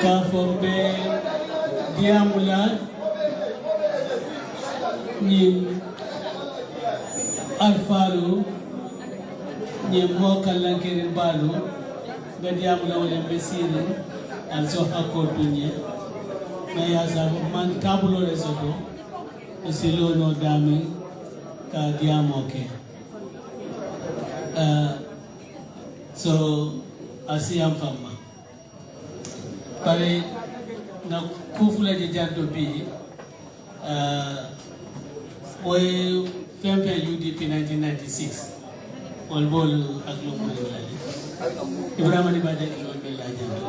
Kaforbe Diamula Nim Alfalu Nim Mokalankirin Balu Bediamula Olembesine and so Hakotunye Nayaza Man Tabulo Resoto Silo no Dame Ka Diamoke. So Asiam Fama. Pare na kufula de janto bi we fempe UDP 1996 on bolu ak lo mo lali Ibrahima ni bade ko mel la janto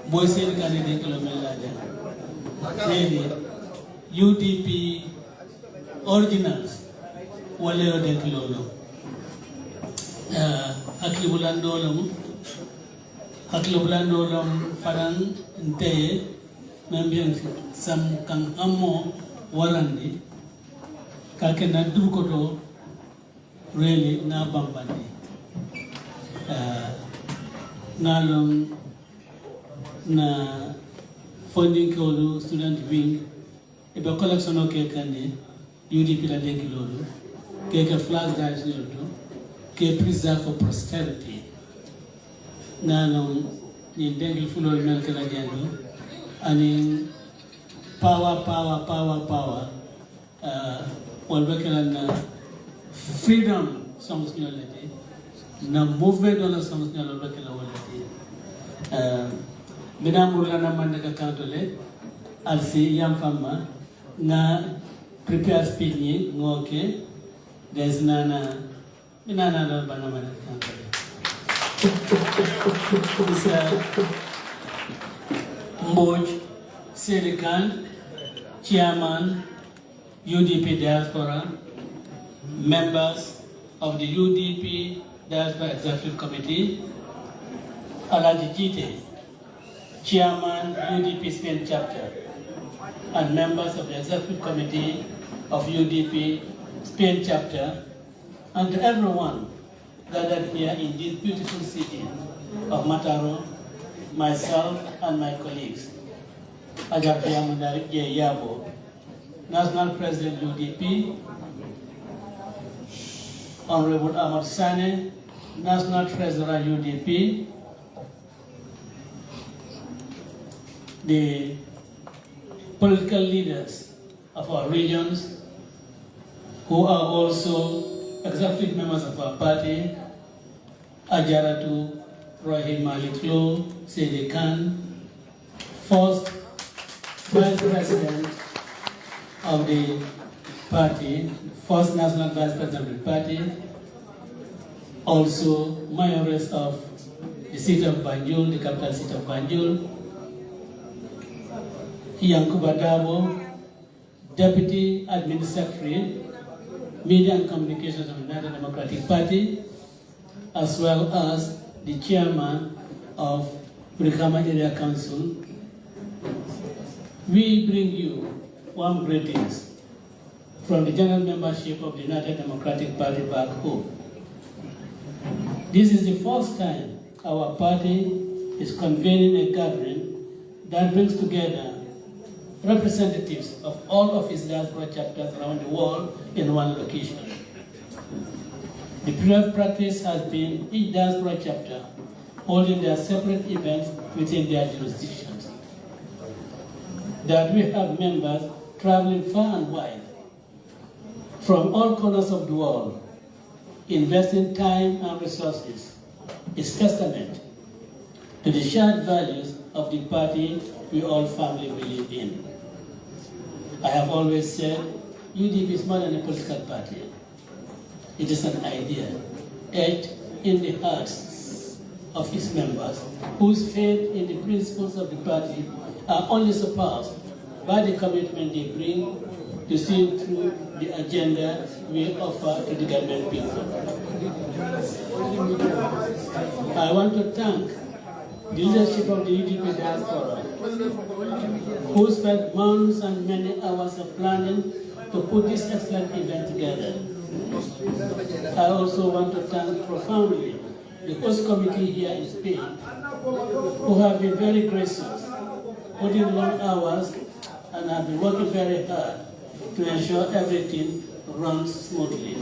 boy sen candidate ko mel la janto leni UDP originals wala yo de ko lo ak li bulando lo Acknowledgements lam farang nte membian sam kang amo warandi kake na durkoto really na bambandi nalong na funding ko student wing iba collection ke kane UDP la denki lolu ke flag drive lolu ke preserve for posterity Nanong ni dengi fulo mel kala jendo ani power walbe kala na freedom songs nyolati na movement on songs nyolati kala walati mina murla na mande ka kantole alsi yam fama na prepare speech ni ngoke des nana mina na do bana mande kantole Mboj Selikan, Chairman, UDP Diaspora, members of the UDP Diaspora Executive Committee, Alaji Jite, Chairman, UDP Spain Chapter, and members of the Executive Committee of UDP Spain Chapter, and to everyone gathered here in this beautiful city of Mataro, myself and my colleagues. Ajapia Mundarik Yabo, National President UDP, Honorable Ahmad Sane, National Treasurer UDP, the political leaders of our regions who are also executive members of our party, Ajaratu Rahim Maliklo, Sede Khan, first Vice President of the party, first National Vice President of the party, also Mayoress of the city of Banjul, the capital city of Banjul, Yankuba Darboe, Deputy Admin Secretary, Media and Communications of the United Democratic Party, as well as the Chairman of Brikama Area Council. We bring you warm greetings from the general membership of the United Democratic Party back home. This is the first time our party is convening a gathering that brings together representatives of all of its diaspora chapters around the world in one location. The previous practice has been each diaspora chapter holding their separate events within their jurisdictions. That we have members traveling far and wide from all corners of the world, investing time and resources, is testament to the shared values of the party we all firmly believe in. I have always said, UDP is more than a political party. It is an idea, etched in the hearts of its members, whose faith in the principles of the party are only surpassed by the commitment they bring to see through the agenda we offer to the government people. I want to thank the leadership of the UDP Diaspora, who spent months and many hours of planning to put this excellent event together. I also want to thank profoundly the host committee here in Spain, who have been very gracious, put in long hours, and have been working very hard to ensure everything runs smoothly.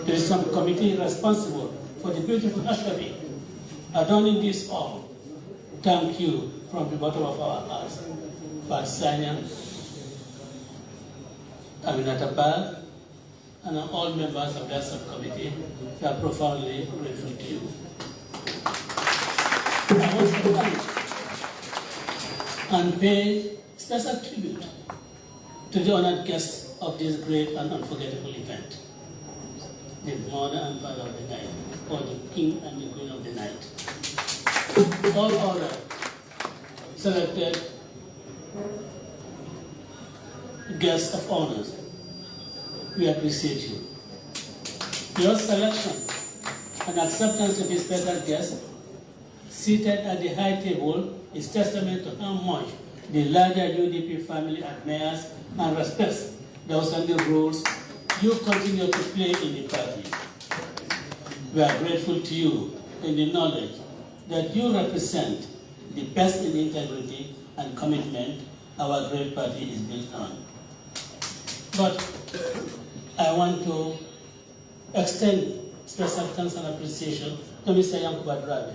There is some committee responsible for the beautiful Ashkabi adorning this hall. Thank you from the bottom of our hearts. Patsanya, Aminata, and all members of that subcommittee, we are profoundly grateful to you. I want to thank and pay special tribute to the honored guests of this great and unforgettable event, the mother and father of the night, or the king and the queen of the night. All other selected guests of honors, we appreciate you. Your selection and acceptance to be special guests seated at the high table is testament to how much the larger UDP family admires and respects the Ousainou roles you continue to play in the party. We are grateful to you in the knowledge that you represent the best in integrity and commitment our great party is built on. But I want to extend special thanks and appreciation to Mr. Yankuba Darboe,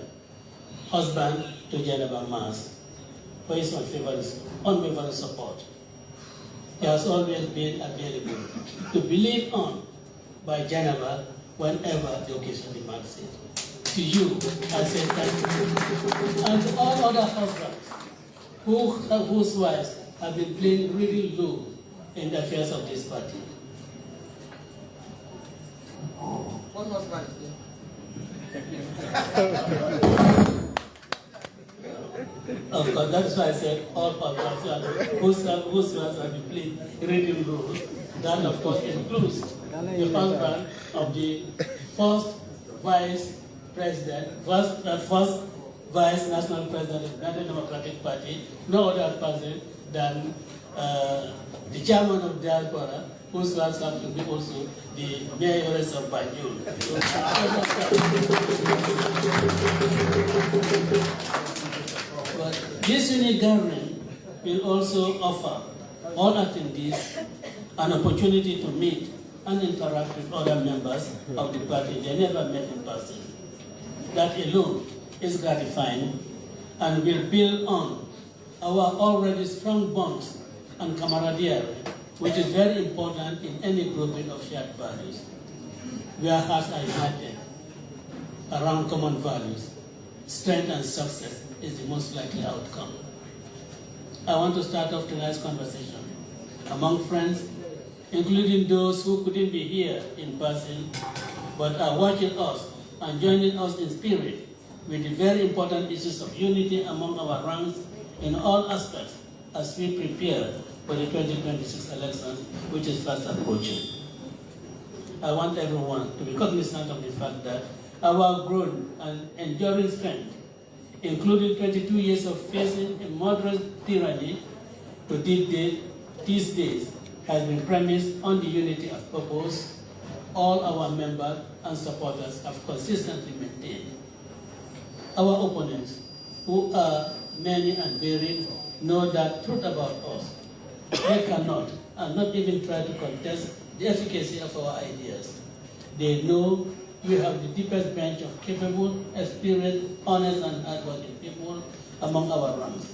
husband to Jennifer Mars, for his unwavering support. He has always been available to be leaned on by Jennifer whenever the occasion demands it. To you, I say thank you. And to all other husbands whose wives have been playing really low in the affairs of this party. What husband is Of course, that's why I said all husbands whose wives have been playing really low. That, of course, includes the husband of the first vice national president of the United Democratic Party, no other person than the chairman of Diaspora, whose wives have to be also the mayoress of Banjul. But this unique gathering will also offer all attendees an opportunity to meet and interact with other members of the party they never met in person. That alone is gratifying and will build on our already strong bonds and camaraderie, which is very important in any grouping of shared values. Where hearts are united around common values, strength and success is the most likely outcome. I want to start off tonight's conversation among friends, including those who couldn't be here in person, but are watching us and joining us in spirit with the very important issues of unity among our ranks in all aspects as we prepare for the 2026 elections, which is fast approaching. I want everyone to be cognizant of the fact that our growth and enduring strength, including 22 years of facing a murderous tyranny to these days, has been premised on the unity of purpose all our members and supporters have consistently maintained. Our opponents, who are many and varied, know that truth about us. They cannot and not even try to contest the efficacy of our ideas. They know we have the deepest bench of capable, experienced, honest, and hardworking people among our ranks.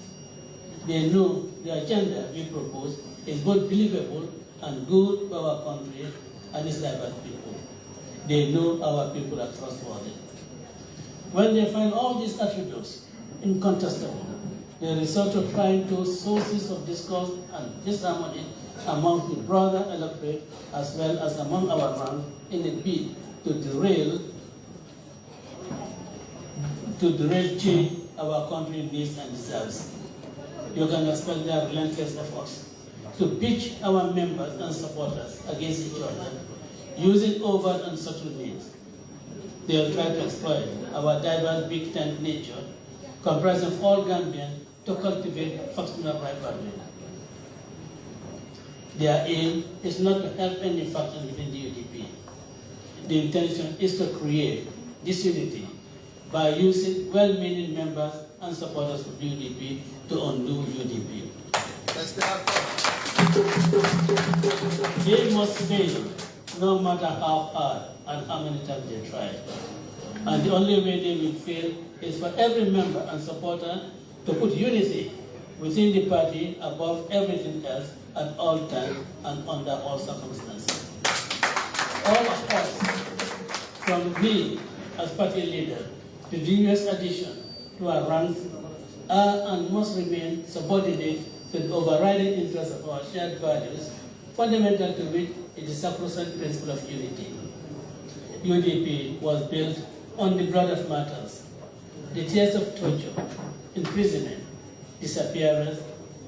They know the agenda we propose is both believable and good for our country and its diverse people. They know our people are trustworthy. When they find all these attributes incontestable, they resort to trying to sources of discourse and disharmony among the broader electorate as well as among our ranks in a bid to derail change our country needs and deserves. You can expect their relentless efforts to pitch our members and supporters against each other using overt and subtle means. They will try to exploit our diverse big tent nature comprising all Gambians, to cultivate factional rivalry. Their aim is not to help any faction within the UDP. The intention is to create disunity by using well-meaning members and supporters of UDP to undo UDP. They must fail, no matter how hard and how many times they try. And the only way they will fail is for every member and supporter to put unity within the party above everything else at all times and under all circumstances. All of us, from me as party leader to the newest addition to our ranks, are and must remain subordinate to the overriding interests of our shared values, fundamental to which is the sacrosanct principle of unity. UDP was built on the blood of martyrs, the tears of torture, imprisonment, disappearance,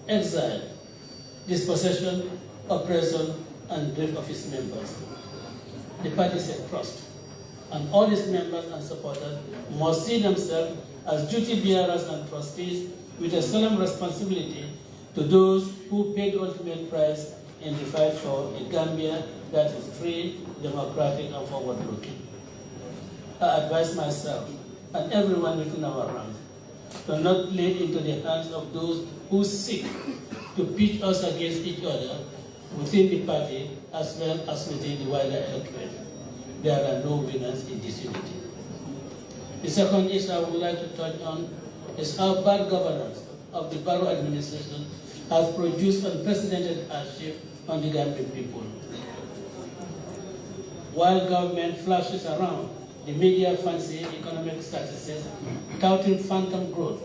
exile, dispossession, oppression, and grief of its members. The party is a trust, and all its members and supporters must see themselves as duty bearers and trustees with a solemn responsibility to those who paid the ultimate price in the fight for a Gambia that is free, democratic, and forward-looking. I advise myself and everyone within our ranks to not lay into the hands of those who seek to pit us against each other within the party as well as within the wider electorate. There are no winners in this unity. The second issue I would like to touch on is how bad governance of the Barrow administration has produced unprecedented hardship on the Gambian people. While government flashes around the media fancy economic statistics touting phantom growth,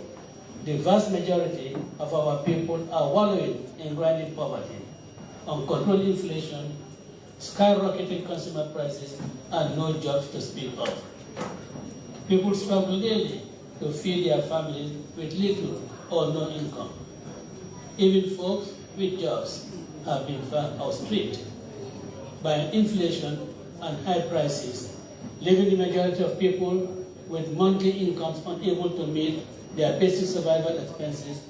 the vast majority of our people are wallowing in grinding poverty, uncontrolled inflation, skyrocketing consumer prices, and no jobs to speak of. People struggle daily to feed their families with little or no income. Even folks with jobs have been far outstripped by inflation and high prices, leaving the majority of people with monthly incomes unable to meet their basic survival expenses,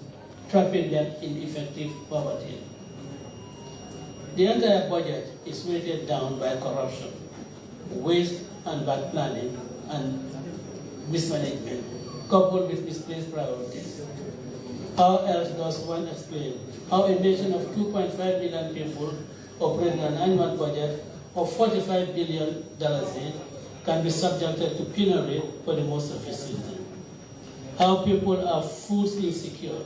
trapping them in effective poverty. The entire budget is weighted down by corruption, waste and bad planning and mismanagement, coupled with misplaced priorities. How else does one explain how a nation of 2.5 million people operating an annual budget of $45 billion can be subjected to penury for the most of its citizens? How people are food insecure,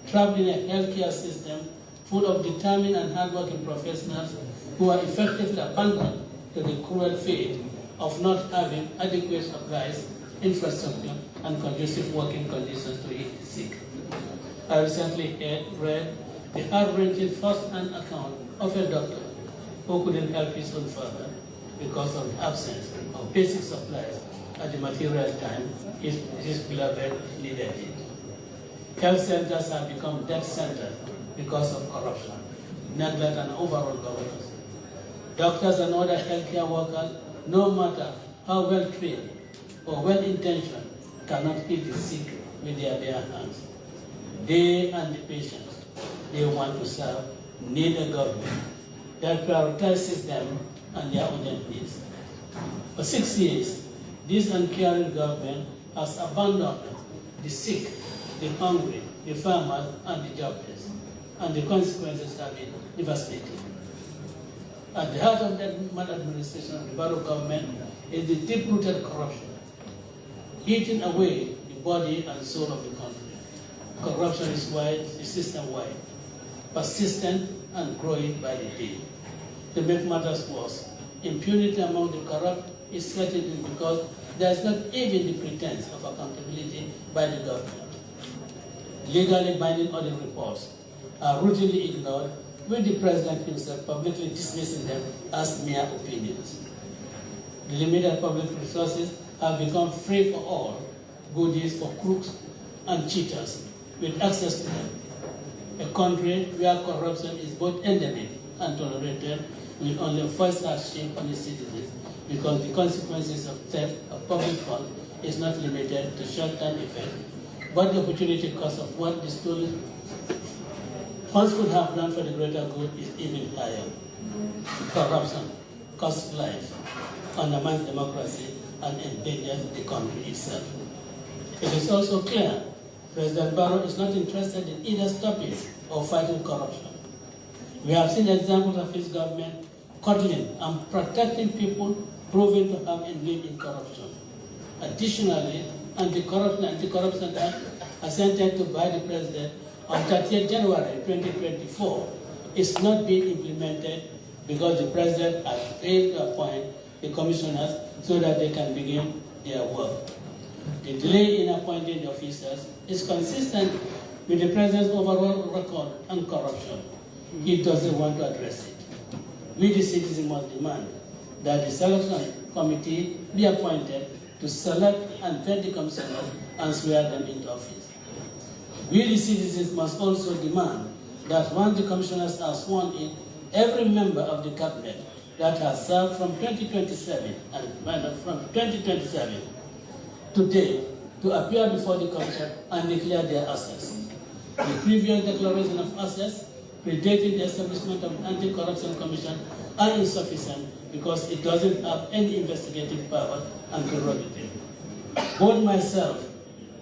trapped in a healthcare system full of determined and hardworking professionals who are effectively abandoned to the cruel fate of not having adequate supplies, infrastructure, and conducive working conditions to heal the sick. I recently read the heart-wrenching first-hand account of a doctor who couldn't help his own father because of the absence of basic supplies at the material time his beloved needed it. Health centers have become death centers because of corruption, neglect, and overall governance. Doctors and other healthcare workers, no matter how well trained or well intentioned, cannot heal the sick with their bare hands. They and the patients they want to serve need a government that prioritizes them and their urgent needs. For 6 years, this uncaring government has abandoned the sick, the hungry, the farmers, and the jobless, and the consequences have been devastating. At the heart of that maladministration of the Barrow government is the deep-rooted corruption, eating away the body and soul of the country. Corruption is wide, is system-wide, persistent and growing by the day. To make matters worse, impunity among the corrupt is threatened because there is not even the pretense of accountability by the government. Legally binding audit reports are routinely ignored, with the president himself publicly dismissing them as mere opinions. The limited public resources have become free for all, goodies for crooks and cheaters with access to them. A country where corruption is both endemic and tolerated will only force hardship on its citizens because the consequences of theft of public funds is not limited to short-term effect, but the opportunity cost of what the stolen funds could have done for the greater good is even higher. Corruption costs life, undermines democracy, and endangers the country itself. It is also clear President Barrow is not interested in either stopping or fighting corruption. We have seen examples of his government coddling and protecting people proven to have engaged in corruption. Additionally, Anti-Corruption Act assented to by the President on 30th January 2024 is not being implemented because the President has failed to appoint the commissioners so that they can begin their work. The delay in appointing the officers is consistent with the President's overall record on corruption. He doesn't want to address it. We, the citizens, must demand that the selection committee be appointed to select and vet the commissioners and swear them into office. We, the citizens, must also demand that once the commissioners are sworn in, every member of the cabinet that has served from 2027 to date to appear before the commission and declare their assets. The previous declaration of assets predating the establishment of the Anti-Corruption Commission are insufficient because it doesn't have any investigative power and prerogative. Both myself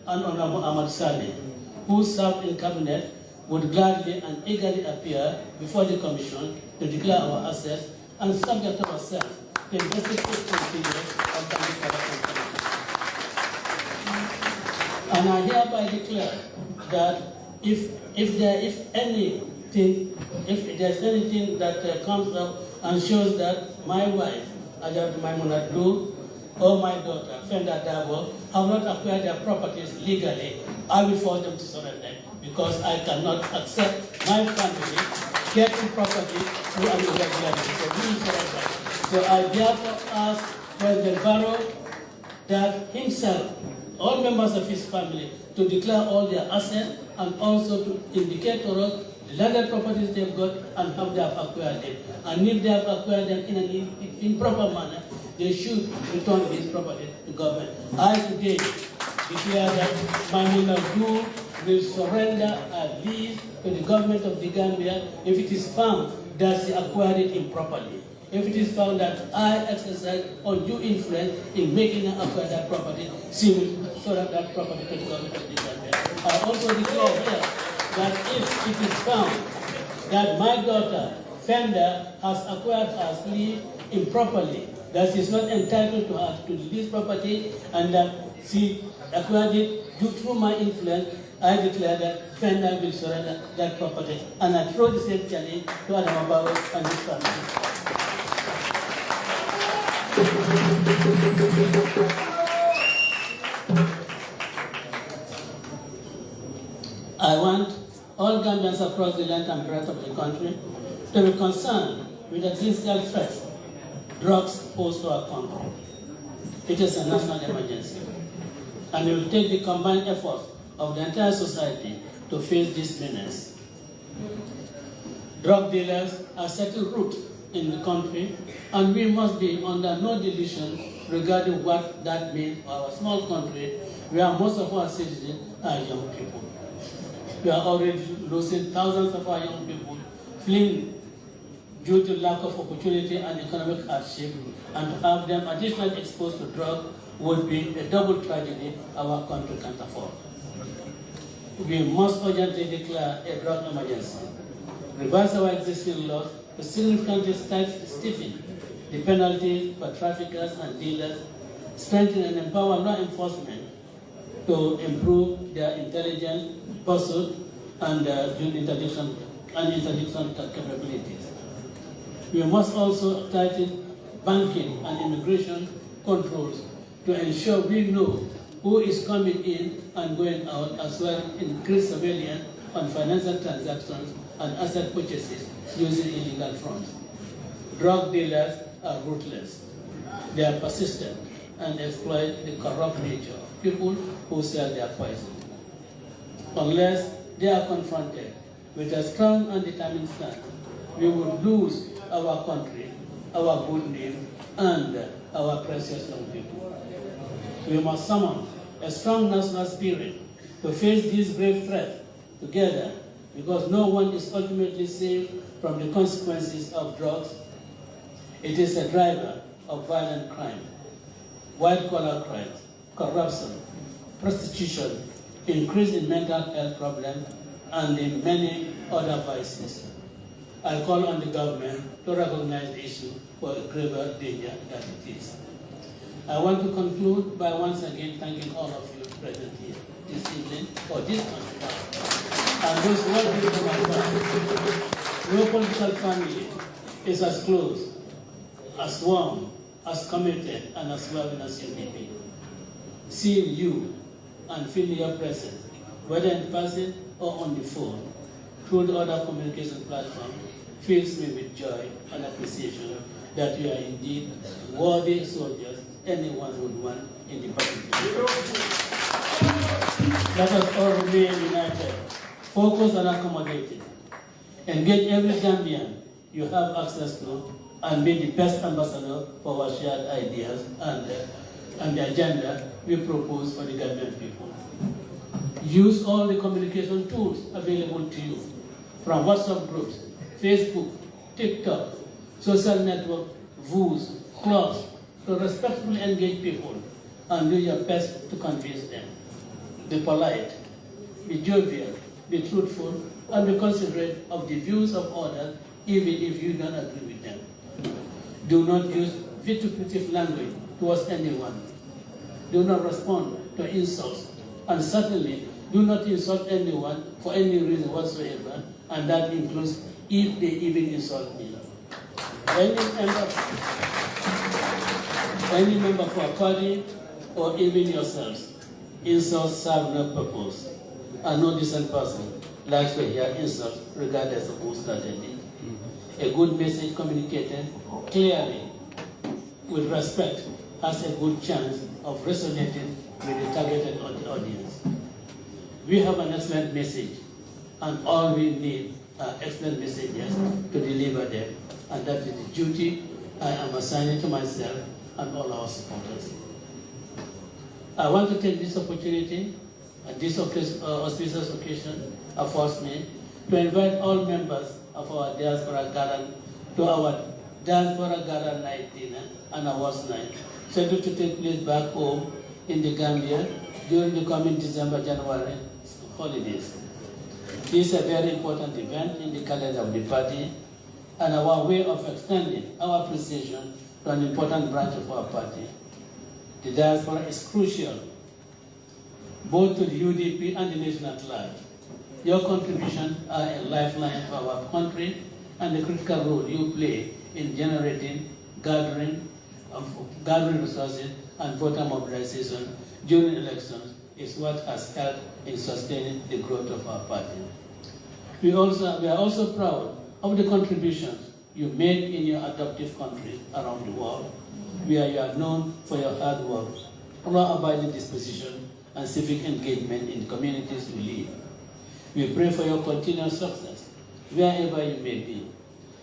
and Honorable Ahmad Saleh, who served in cabinet, would gladly and eagerly appear before the commission to declare our assets and subject ourselves to investigative procedures of the Anti-Corruption Commission. And I hereby declare that if there's anything that comes up and shows that my wife, Ajad Maimunat Lu, or my daughter, Fenda Darboe, have not acquired their properties legally, I will force them to surrender because I cannot accept my family getting property through an irregularity. So we will surrender. So I therefore ask President Barrow that himself, all members of his family, to declare all their assets and also to indicate to us the landed properties they've got and how they have acquired them. And if they have acquired them in an improper manner, they should return this property to government. I today declare that Mamina Du will surrender her lease to the government of the Gambia if it is found that she acquired it improperly. If it is found that I exercise undue influence in making her acquire that property, she will surrender that property to the government of the Gambia. I also declare here that if it is found that my daughter, Fenda, has acquired her lease improperly, that she is not entitled to this property, and that she acquired it through my influence, I declare that Fenda will surrender that property. And I throw the same challenge to Adam Barrow and his family. I want all Gambians across the length and breadth of the country to be concerned with the existential threats drugs pose to our country. It is a national emergency, and it will take the combined efforts of the entire society to face this menace. Drug dealers are settled root in the country, and we must be under no delusion regarding what that means for our small country, where most of our citizens are young people. We are already losing thousands of our young people fleeing due to lack of opportunity and economic hardship, and to have them additionally exposed to drugs would be a double tragedy our country can't afford. We must urgently declare a drug emergency, revise our existing laws to significantly stiffen the penalties for traffickers and dealers, strengthen and empower law enforcement to improve their intelligence, pursuit, and interdiction capabilities. We must also tighten banking and immigration controls to ensure we know who is coming in and going out, as well as increase surveillance on financial transactions and asset purchases using illegal funds. Drug dealers are ruthless. They are persistent and exploit the corrupt nature of people who sell their poison. Unless they are confronted with a strong and determined stand, we will lose our country, our good name, and our precious young people. We must summon a strong national spirit to face this grave threat together, because no one is ultimately safe from the consequences of drugs. It is a driver of violent crime, white-collar crimes, corruption, prostitution, increase in mental health problems, and in many other vices. I call on the government to recognize the issue for a graver danger that it is. I want to conclude by once again thanking all of you present here this evening for this conference. And those who are here from my your political family is as close, as warm, as committed, and as loving as UDP. Seeing you and feeling your presence, whether in person or on the phone, through the other communication platform, fills me with joy and appreciation that you are indeed worthy soldiers anyone would want in the battlefield. Let us all remain united, focused and accommodated. Engage every Gambian you have access to and be the best ambassador for our shared ideas and the agenda we propose for the Gambian people. Use all the communication tools available to you, from WhatsApp groups, Facebook, TikTok, social network, VOOs, clubs, to respectfully engage people and do your best to convince them. Be polite, be jovial, be truthful, and be considerate of the views of others, even if you don't agree with them. Do not use vituperative language towards anyone. Do not respond to insults, and certainly do not insult anyone for any reason whatsoever, and that includes if they even insult me. Any member of our party or even yourselves, insults serve no purpose, and no decent person likes to hear insults regardless of who started it. A good message communicated clearly with respect has a good chance of resonating with the targeted audience. We have an excellent message, and all we need are excellent messages to deliver them, and that is the duty I am assigning to myself and all our supporters. I want to take this opportunity, and this auspicious occasion affords me, to invite all members of our Diaspora Gala to our Diaspora Gala night dinner and awards night, scheduled to take place back home in the Gambia during the coming December-January holidays. This is a very important event in the calendar of the party, and our way of extending our appreciation to an important branch of our party. The diaspora is crucial, both to the UDP and the nation at large. Your contributions are a lifeline for our country, and the critical role you play in generating, gathering resources and voter mobilization during elections is what has helped in sustaining the growth of our party. We are also proud of the contributions you made in your adoptive country around the world, where you are known for your hard work, law-abiding disposition, and civic engagement in the communities you live. We pray for your continued success, wherever you may be.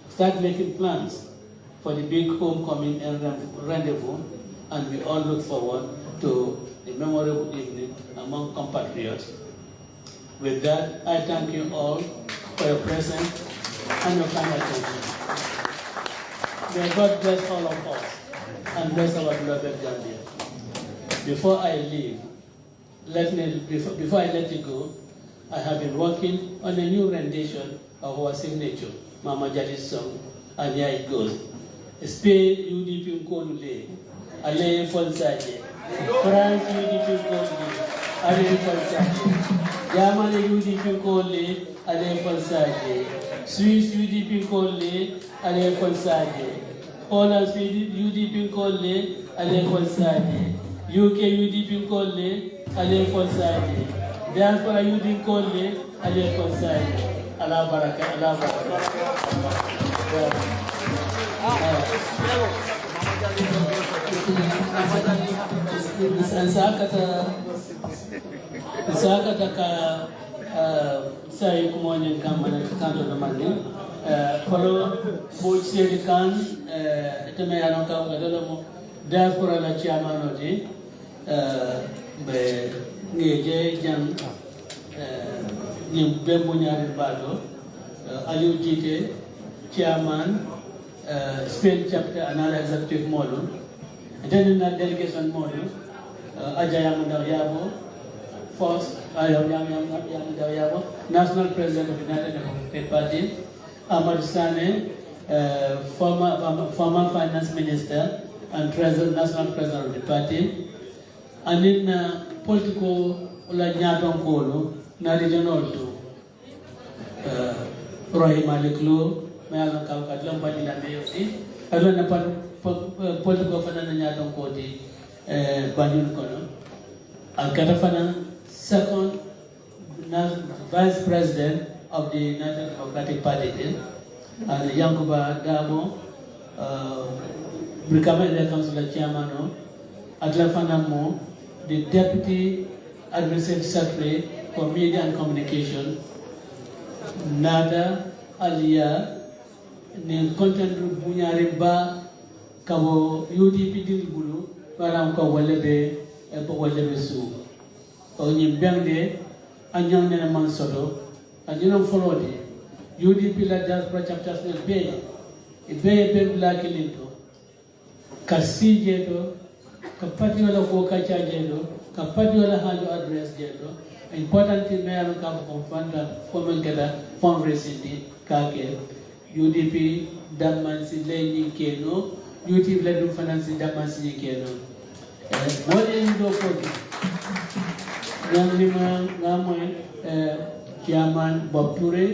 Start making plans for the big homecoming and rendezvous, and we all look forward to the memorable evening among compatriots. With that, I thank you all for your presence and your kind attention. May God bless all of us and bless our beloved Gambia. Before I leave, before I let you go, I have been working on a new rendition of our signature, Mama Jadi's song, and here it goes. Spain UDP Nkolule, Alaye Fonsaje, France UDP Nkolule, Alaye Fonsaje, Germany UDP Nkolule, Alaye Fonsaje, Swiss UDP Nkolule, Alaye Fonsaje, Holland UDP Nkolule, Alaye Fonsaje, UK UDP Nkolule, Alaye Fonsaje, Diaspora UDP Nkolule, Alaye Fonsaje. Allah baraka, Allah baraka. Sakata ka sai kumonyen kamana kando na mani kolo boche kan teme yanon ka ngadalo mo diaspora la chairman odi be ngeje jam ni bembo nyari bato Aliou Jite chairman Spain chapter another executive model then na delegation model Ajaya Mundayabo first Ayam national president of the United Democratic Party Ahmad Sane former finance minister and national president of the party and in political la nyaton kolo na regional to Rohim Aliklo mayang kalkatlang panila mayosi alon na political fana na nyaton koti banyon kono ang katafana second vice president of the United Democratic Party and Yankuba Darboe Brigadier Council Chairman Atlafana Mo the Deputy Administrative Secretary for Media and Communication, Nada Alia, ni content bunyari ba kabo UDP dilbulu para ko walebe su. O ni bende anyang na man sodo, anyang follow de UDP la Diaspora chapters na be la kilinto. Kasije to kapati wala ko kacha jendo kapati wala hajo address jendo important thing may have come from fundraising kake UDP damansi leni keno UDP ledu finance damansi keno wale ndo kodi yang lima ngamwe chairman Bob Ture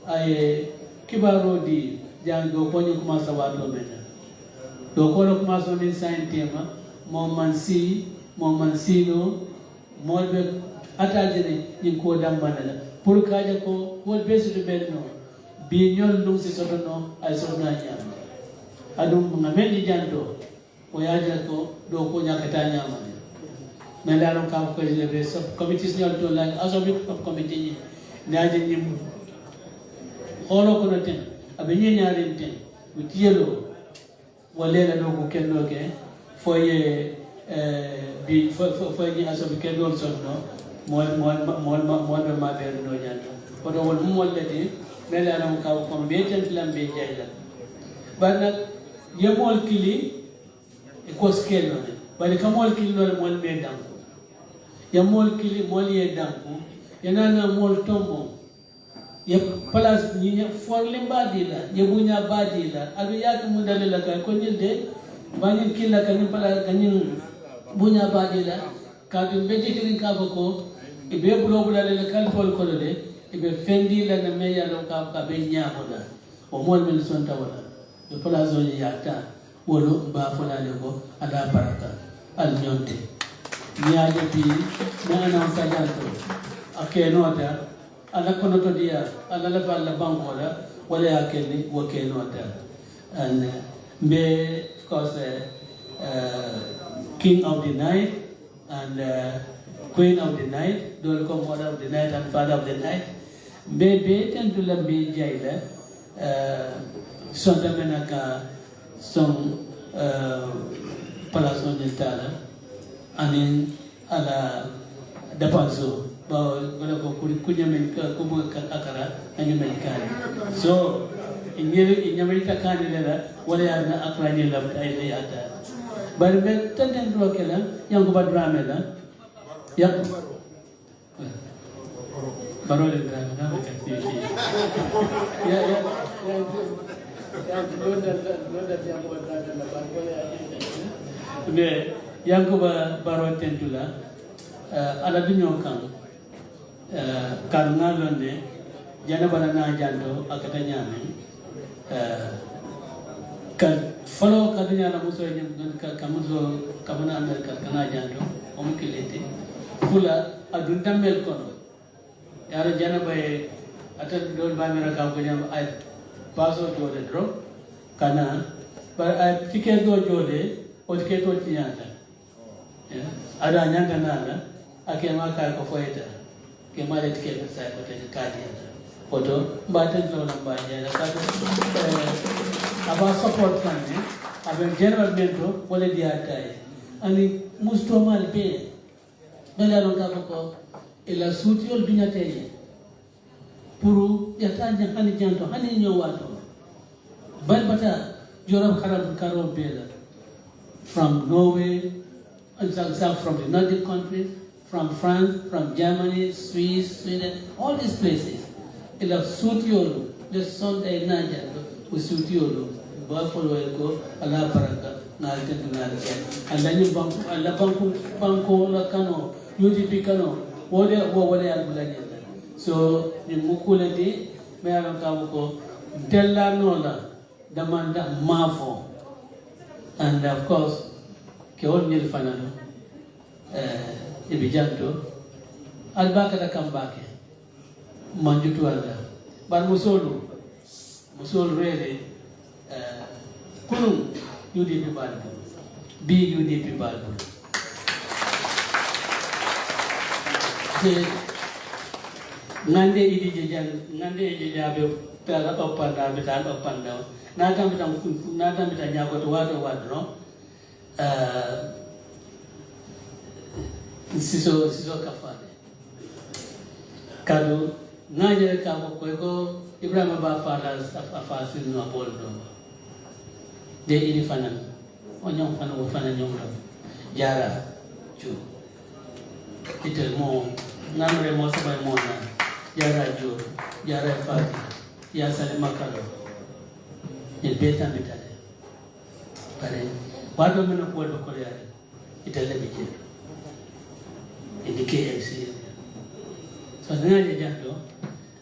ay kibaro di jang do ponyo kumasa wato mena do kono kumasa ni sign tema Momansino, Molbe, Atajani, in Kodamana, Purkaja ko, what basically Belno, Binyol Lucy Sotono, I saw Nanya. Adum Mamendi Janto, Oyajato, Dokonya Katanya Mani. Melano Camp College of committees not to like as a bit of committee, Najin Holo Conotin, Abinia Rintin, with yellow, Walena no Kenoke. For ye as a weekend also no more mother no yanto. But all more lady, Melanum cow combatant lambe jaila. But not Yamol Kili, it was killed, but the Kamal Kili one made down. Yamol Kili Molly Dampo, Yanana Mol Tombo. Ye Palas Nina for Limbadilla, Yabunya Badilla, Abiyak Mundala Conjunde. Banyak kila kanyang pala kanyang bunya badila kadang vegetarian kabako ibe bulo bulo le kalpol kolode ibe fendi la na meya lo kabe nyamoda o mol men sonta wala do pala zoni yakta wolo ba fola le ko ada baraka al nyonte nyaade bi na na sajanto akenota ala kono to dia ala la balla bangola wala yakeni wo kenota and be of course king of the night and queen of the night, Dolcom mother of the night and father of the night. Bebe tend to la be jaila sonta menaka some palason distala anin ala dapanso ba gola ko kunya men ko akara anyu men kan so inyamita kani lela wala yana akrani la ay ata bar ben tanden do kala yang ko badrame la yak Barrow le drame na ka ti ya do da yang ko badrame la bar ko le be yang ko Barrow tentula ala dunyo kan karna londe jana bana na jando akata nyame kan follow kadunya la muso nyam kamuzo kamana andal kana jando omkilete kula adun tamel kono yaro jana bay atat dol bamira ka ko nyam ay paso jode dro kana par ay tike do jode o tike to tinyata ya ada nyanga nana akema ka ko foeta ke male tike sa ko te kadi foto baten lo namba ya ka aba support fund aba general mento wala dia tay ani musto mal be bela lo ka ko e la suutiol biñateye pour yatanja hani janto hani ñowato balbata jorab kharab karo bela from Norway and some from the Nordic countries, from France, from Germany, Swiss, Sweden, all these places. E la suutiolo le sonde naja u suutiolo Buffalo eko ala baraka nalke nalke alani banko la kano UDP kano wode albulanya so ni mukule di me alam ko della nola damanda mafo and of course ke on nil fanano ibijanto albaka da kambake manjutu alda bar musolu rele kunum UDP balbu big UDP balbu ngande idi jejan ngande jejabe tala opanda bitan opanda nata bitan nyago to wado no siso kafane kadu ngaje ka ko Ibrahim ba falas afasil no boldo de ini fanan onyong fanan wo fanan nyong jara ju itel mo namre mo sabay mo na jara ju jara fati ya salima kalo il beta metale pare wado mena ko do ko yare itale bije indike MC so ngaje janto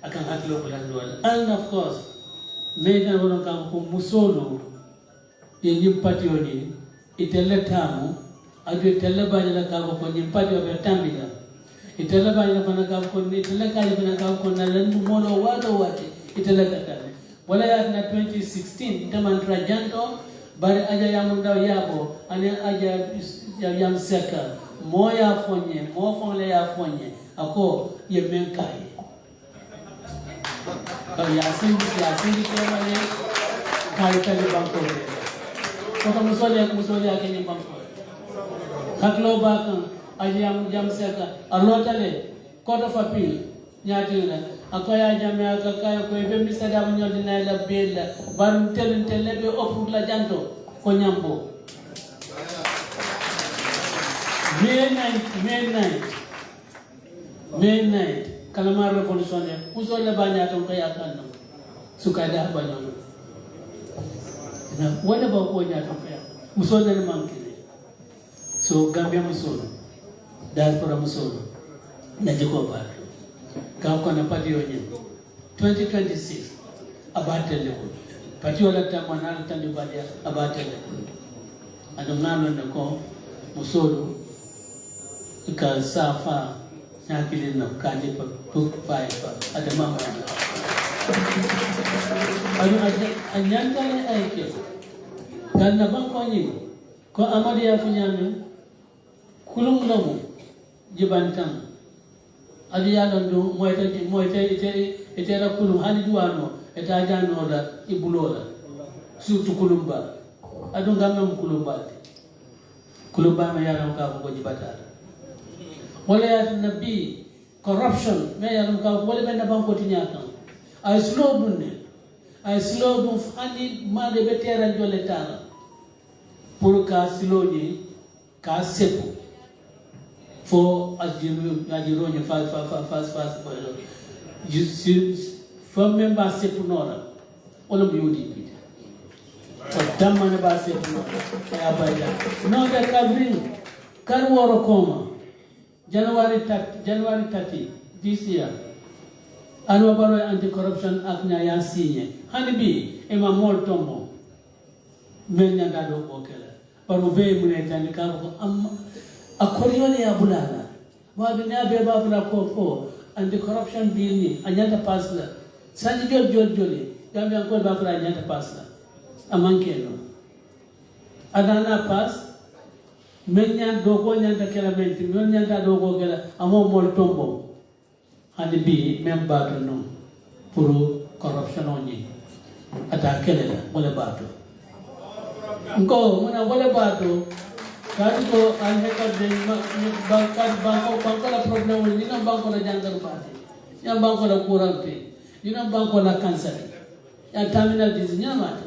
akan hatlo bulan luar and of course mega wono kam ko musolo ye nyimpati oni itelle tamu adu itelle bajala ka ko nyimpati o be tambila itelle bajala bana ka ko ni itelle kali bana ka ko na lan mono wado wati itelle takale wala ya na 2016 tamantra janto bare aja yamunda yabo ane aja yam seka moya fonye mo fonle ya fonye ako ye menkai ya sindi kemale kai kali bangko kota musolia kenya bangko haklo bakan ajam jam seka alotale kota fapil nyatila akoya jamia akakaya ko be misada munyodi na la bella barum tele be ofur la janto ko nyambo midnight kalamar revolution ya usola banya ton kaya kan sukada banyo na wala ba ko nya ton kaya usola na mankile so Gambia musola Diaspora musola na jiko ba ka ko na pati onye 2026 abatele ko pati wala ta manana tan badia abatele ando ngano ko musola ka safa nakili no kaje pa book 5 ada mama ayo anyanta le aike kana banko ni ko amadi ya funyame kulum lamu jibantam adi ya londo moyta ite ra kulum hani duwano eta jano da ibulola surtout kulumba adu ngamam kulumba ma yalla ka ko jibata wala ya nabi corruption me ya ka wala ben ban ko tinyaka ay slow dun fani ma de betera jole tala pour ka slow ni ka sepo fo ajiro ni fa from member sepo nora wala bi UDP ko damma ne ba sepo ya baya no da kabrin kar woro koma January 30 this year Anwa Barrow Anti-Corruption Act na ya sinye hani bi ema mol tombo menya ndado okela paru be mune tani ka ko akoriole ya bulana wa bi na be ba bula ko anti-corruption bill ni anyata pasla sanji jol Gambia ko ba bula anyata pasla amankeno adana pas menya dogo nyanda kala menti menya dogo kala amo mol tombo handi bi memba no pour corruption oni ata kala wala bato ngo mona wala bato Katuko alheka de banko la problem ni na banko la jangal party. Ya banko la courant pay. You know banko la cancer. Ya terminal disease nyama.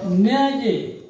Neaje